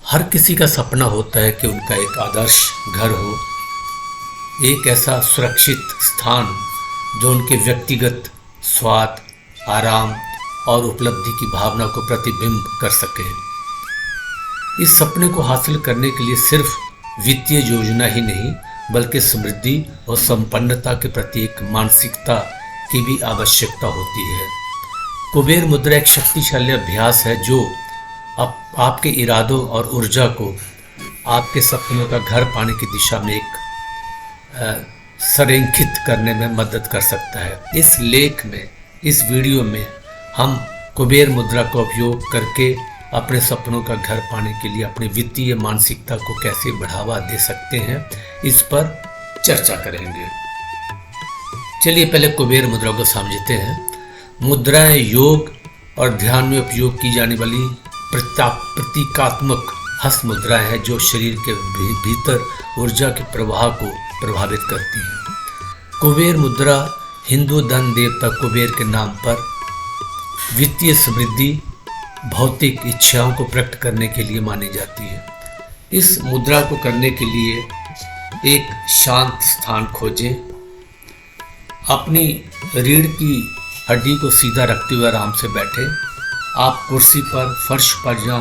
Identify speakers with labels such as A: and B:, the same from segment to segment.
A: हर किसी का सपना होता है कि उनका एक आदर्श घर हो, एक ऐसा सुरक्षित स्थान जो उनके व्यक्तिगत स्वाद, आराम और उपलब्धि की भावना को प्रतिबिंब कर सके। इस सपने को हासिल करने के लिए सिर्फ वित्तीय योजना ही नहीं बल्कि समृद्धि और संपन्नता के प्रति एक मानसिकता की भी आवश्यकता होती है। कुबेर मुद्रा एक शक्तिशाली अभ्यास है जो आपके इरादों और ऊर्जा को आपके सपनों का घर पाने की दिशा में एक संरेखित करने में मदद कर सकता है। इस लेख में, इस वीडियो में हम कुबेर मुद्रा का उपयोग करके अपने सपनों का घर पाने के लिए अपनी वित्तीय मानसिकता को कैसे बढ़ावा दे सकते हैं, इस पर चर्चा करेंगे। चलिए पहले कुबेर मुद्रा को समझते हैं। मुद्राएं योग और ध्यान में उपयोग की जाने वाली प्रतीकात्मक हस्त मुद्राएं हैं जो शरीर के भीतर ऊर्जा के प्रवाह को प्रभावित करती हैं। कुबेर मुद्रा हिंदू धन देवता कुबेर के नाम पर वित्तीय समृद्धि, भौतिक इच्छाओं को प्रकट करने के लिए मानी जाती है। इस मुद्रा को करने के लिए एक शांत स्थान खोजें। अपनी रीढ़ की हड्डी को सीधा रखते हुए आराम से बैठें। आप कुर्सी पर, फर्श पर या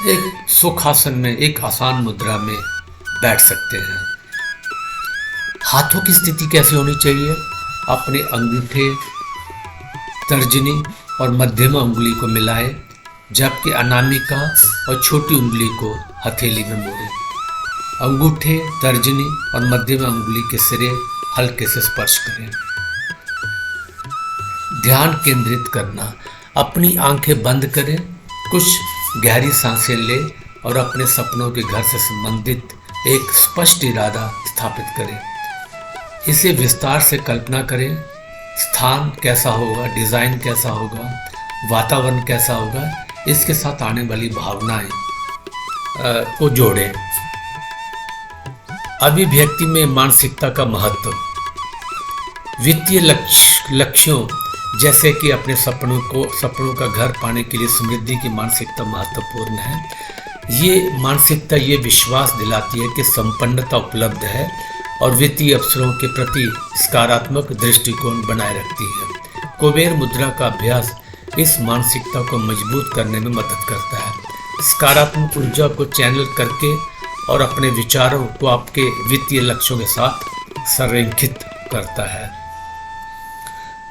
A: एक सुखासन में एक आसान मुद्रा में बैठ सकते हैं। हाथों की स्थिति कैसी होनी चाहिए? अपने अंगूठे, तर्जनी और मध्यमा उंगली को मिलाएं, जबकि अनामिका और छोटी उंगली को हथेली में मोड़ें। अंगूठे, तर्जनी और मध्यमा उंगली के सिरे हल्के से स्पर्श करें। ध्यान केंद्रित करना। अपनी आंखें बंद करें, कुछ गहरी सांसें लें और अपने सपनों के घर से संबंधित एक स्पष्ट इरादा स्थापित करें। इसे विस्तार से कल्पना करें। स्थान कैसा होगा, डिज़ाइन कैसा होगा, वातावरण कैसा होगा, इसके साथ आने वाली भावनाएं को जोड़ें। अभिव्यक्ति में मानसिकता का महत्व। वित्तीय लक्ष्यों जैसे कि अपने सपनों का घर पाने के लिए समृद्धि की मानसिकता महत्वपूर्ण है। ये मानसिकता ये विश्वास दिलाती है कि संपन्नता उपलब्ध है और वित्तीय अवसरों के प्रति सकारात्मक दृष्टिकोण बनाए रखती है। कुबेर मुद्रा का अभ्यास इस मानसिकता को मजबूत करने में मदद करता है। सकारात्मक ऊर्जा को चैनल करके और अपने विचारों को आपके वित्तीय लक्ष्यों के साथ संरेखित करता है।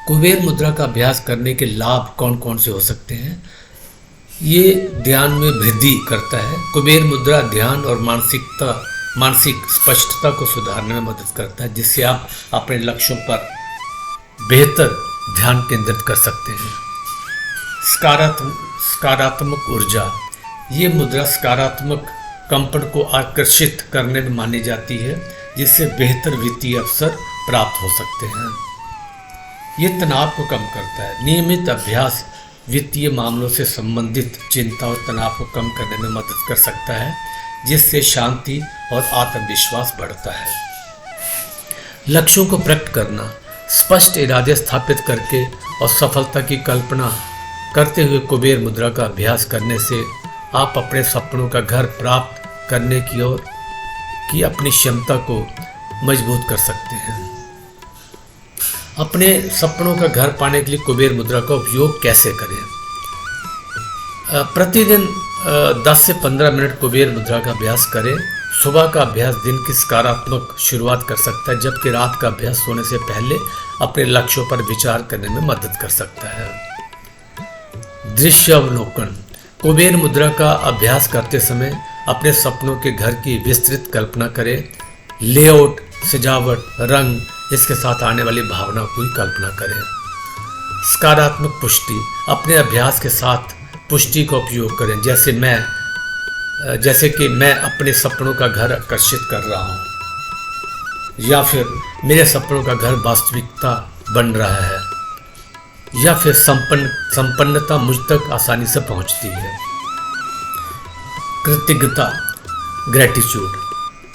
A: कुबेर मुद्रा का अभ्यास करने के लाभ कौन कौन से हो सकते हैं? ये ध्यान में वृद्धि करता है। कुबेर मुद्रा ध्यान और मानसिक स्पष्टता को सुधारने में मदद करता है, जिससे आप अपने लक्ष्यों पर बेहतर ध्यान केंद्रित कर सकते हैं। सकारात्मक ऊर्जा। ये मुद्रा सकारात्मक कंपन को आकर्षित करने में मानी जाती है, जिससे बेहतर वित्तीय अवसर प्राप्त हो सकते हैं। ये तनाव को कम करता है। नियमित अभ्यास वित्तीय मामलों से संबंधित चिंता और तनाव को कम करने में मदद कर सकता है, जिससे शांति और आत्मविश्वास बढ़ता है। लक्ष्यों को प्रकट करना। स्पष्ट इरादे स्थापित करके और सफलता की कल्पना करते हुए कुबेर मुद्रा का अभ्यास करने से आप अपने सपनों का घर प्राप्त करने की ओर की अपनी क्षमता को मजबूत कर सकते हैं। अपने सपनों का घर पाने के लिए कुबेर मुद्रा का उपयोग कैसे करें? प्रतिदिन 10 से 15 मिनट कुबेर मुद्रा का अभ्यास करें। सुबह का अभ्यास दिन की सकारात्मक शुरुआत कर सकता है, जबकि रात का अभ्यास सोने से पहले अपने लक्ष्यों पर विचार करने में मदद कर सकता है। दृश्य अवलोकन। कुबेर मुद्रा का अभ्यास करते समय अपने सपनों के घर की विस्तृत कल्पना करें। लेआउट, सजावट, रंग, इसके साथ आने वाली भावना की कल्पना करें। सकारात्मक पुष्टि। अपने अभ्यास के साथ पुष्टि का उपयोग करें, जैसे कि मैं अपने सपनों का घर आकर्षित कर रहा हूँ, या फिर मेरे सपनों का घर वास्तविकता बन रहा है, या फिर संपन्नता मुझ तक आसानी से पहुँचती है। कृतज्ञता, ग्रेटिट्यूड।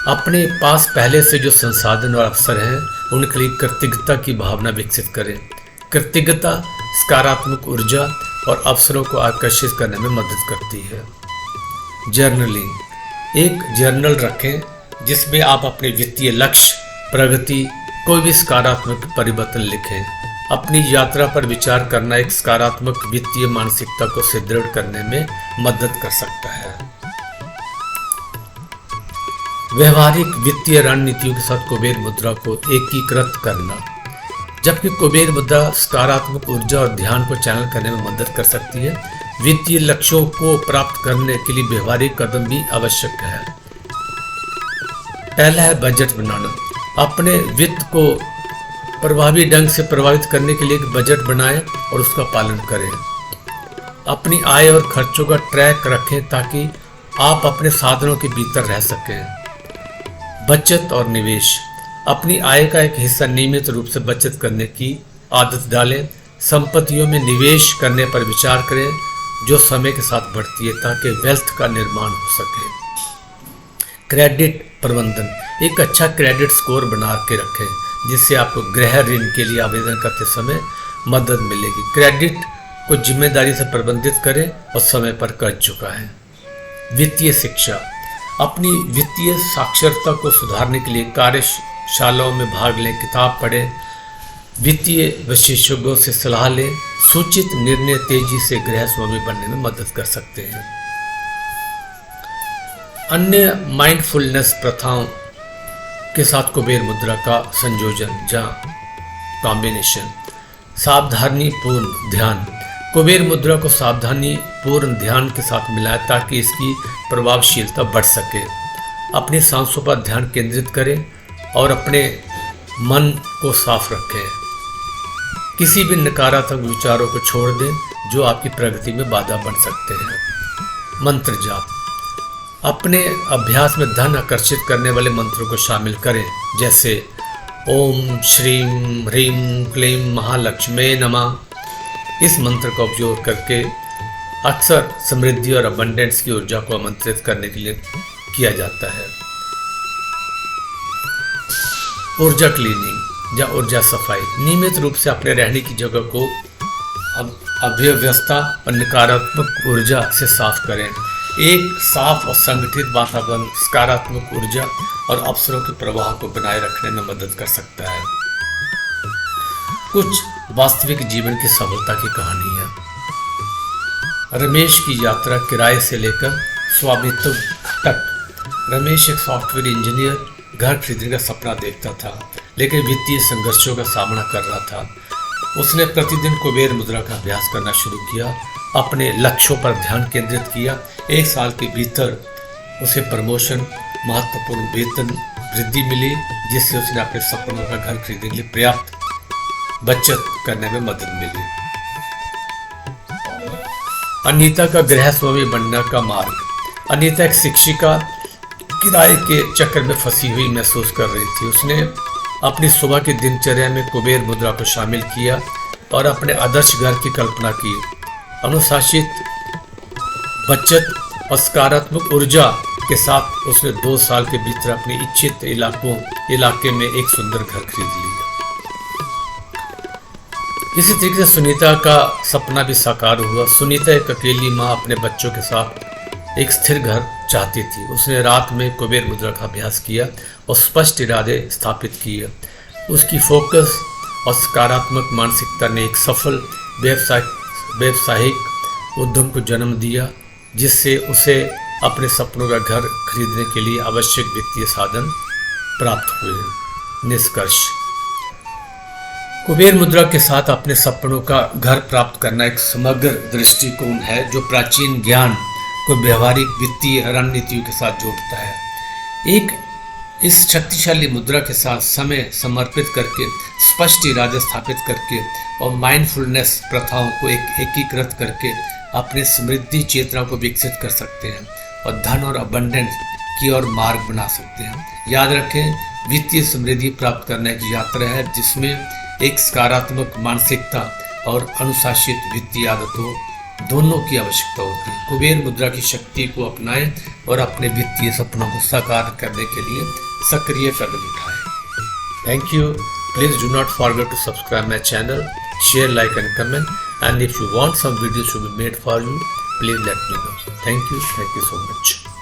A: अपने पास पहले से जो संसाधन और अवसर हैं उनके लिए कृतज्ञता की भावना विकसित करें। कृतज्ञता सकारात्मक ऊर्जा और अवसरों को आकर्षित करने में मदद करती है। जर्नलिंग। एक जर्नल रखें जिसमें आप अपने वित्तीय लक्ष्य, प्रगति, कोई भी सकारात्मक परिवर्तन लिखें। अपनी यात्रा पर विचार करना एक सकारात्मक वित्तीय मानसिकता को सुदृढ़ करने में मदद कर सकता है। व्यवहारिक वित्तीय रणनीतियों के साथ कुबेर मुद्रा को एकीकृत करना। जबकि कुबेर मुद्रा सकारात्मक ऊर्जा और ध्यान को चैनल करने में मदद कर सकती है, वित्तीय लक्ष्यों को प्राप्त करने के लिए व्यवहारिक कदम भी आवश्यक है। पहला है बजट बनाना। अपने वित्त को प्रभावी ढंग से प्रभावित करने के लिए एक बजट बनाएं और उसका पालन करें। अपनी आय और खर्चों का ट्रैक रखें ताकि आप अपने साधनों के भीतर रह सकें। बचत और निवेश। अपनी आय का एक हिस्सा नियमित रूप से बचत करने की आदत डालें। संपत्तियों में निवेश करने पर विचार करें जो समय के साथ बढ़ती है ताकि वेल्थ का निर्माण हो सके। क्रेडिट प्रबंधन। एक अच्छा क्रेडिट स्कोर बना के रखें जिससे आपको गृह ऋण के लिए आवेदन करते समय मदद मिलेगी। क्रेडिट को जिम्मेदारी से प्रबंधित करें और समय पर कर्ज चुकाएं। वित्तीय शिक्षा। अपनी वित्तीय साक्षरता को सुधारने के लिए कार्यशालाओं में भाग लें, किताब पढ़ें, वित्तीय विशेषज्ञों से सलाह लें। सूचित निर्णय तेजी से गृह स्वामी बनने में मदद कर सकते हैं। अन्य माइंडफुलनेस प्रथाओं के साथ कुबेर मुद्रा का संयोजन जहाँ कॉम्बिनेशन। सावधानी पूर्ण ध्यान। कुबेर मुद्रा को सावधानी पूर्ण ध्यान के साथ मिलाएं ताकि इसकी प्रभावशीलता बढ़ सके। अपनी सांसों पर ध्यान केंद्रित करें और अपने मन को साफ रखें। किसी भी नकारात्मक विचारों को छोड़ दें जो आपकी प्रगति में बाधा बन सकते हैं। मंत्र जाप। अपने अभ्यास में धन आकर्षित करने वाले मंत्रों को शामिल करें जैसे ओम श्रीम ह्रीम क्लीम महालक्ष्मी नमः। इस मंत्र का उपयोग करके अक्सर समृद्धि और अबंडेंस की ऊर्जा को आमंत्रित करने के लिए किया जाता है। ऊर्जा क्लीनिंग या ऊर्जा सफाई। नियमित रूप से अपने रहने की जगह को अव्यवस्था और नकारात्मक ऊर्जा से साफ करें। एक साफ और संगठित वातावरण सकारात्मक ऊर्जा और अवसरों के प्रवाह को बनाए रखने में मदद कर सकता है। कुछ वास्तविक जीवन की सफलता की कहानी है। रमेश की यात्रा किराए से लेकर स्वामित्व तक। रमेश एक सॉफ्टवेयर इंजीनियर घर खरीदने का सपना देखता था लेकिन वित्तीय संघर्षों का सामना कर रहा था। उसने प्रतिदिन कुबेर मुद्रा का अभ्यास करना शुरू किया, अपने लक्ष्यों पर ध्यान केंद्रित किया। 1 साल के भीतर उसे प्रमोशन, महत्वपूर्ण वेतन वृद्धि मिली जिससे उसने अपने सपनों का घर खरीदने के लिए पर्याप्त बचत करने में मदद मिली। अनीता का गृह स्वामी बनने का मार्ग। अनीता एक शिक्षिका किराए के चक्कर में फंसी हुई महसूस कर रही थी। उसने अपनी सुबह की दिनचर्या में कुबेर मुद्रा को शामिल किया और अपने आदर्श घर की कल्पना की। अनुशासित बचत और सकारात्मक ऊर्जा के साथ उसने 2 साल के भीतर अपने इच्छित इलाके में एक सुंदर घर खरीद लिया। इसी तरीके से सुनीता का सपना भी साकार हुआ। सुनीता एक अकेली माँ अपने बच्चों के साथ एक स्थिर घर चाहती थी। उसने रात में कुबेर मुद्रा का अभ्यास किया और स्पष्ट इरादे स्थापित किए। उसकी फोकस और सकारात्मक मानसिकता ने एक सफल व्यवसायिक उद्यम को जन्म दिया जिससे उसे अपने सपनों का घर खरीदने के लिए आवश्यक वित्तीय साधन प्राप्त हुए। निष्कर्ष। कुबेर मुद्रा के साथ अपने सपनों का घर प्राप्त करना एक समग्र दृष्टिकोण है जो प्राचीन ज्ञान को व्यवहारिक वित्तीय रणनीतियों के साथ जोड़ता है। इस शक्तिशाली मुद्रा के साथ समय समर्पित करके, स्पष्ट इरादे स्थापित करके और माइंडफुलनेस प्रथाओं को एकीकृत करके अपने समृद्धि चेतना को विकसित कर सकते हैं और धन और अबंडेंस की ओर मार्ग बना सकते हैं। याद रखें, वित्तीय समृद्धि प्राप्त करने की यात्रा है जिसमें एक सकारात्मक मानसिकता और अनुशासित वित्तीय आदतों दोनों की आवश्यकता होती है। कुबेर मुद्रा की शक्ति को अपनाएं और अपने वित्तीय सपनों को साकार करने के लिए सक्रिय कदम उठाएं। Thank you. Please do not forget to subscribe my channel, share, like and comment, and if you want some videos to be made for you, Please let me know. Thank you so much.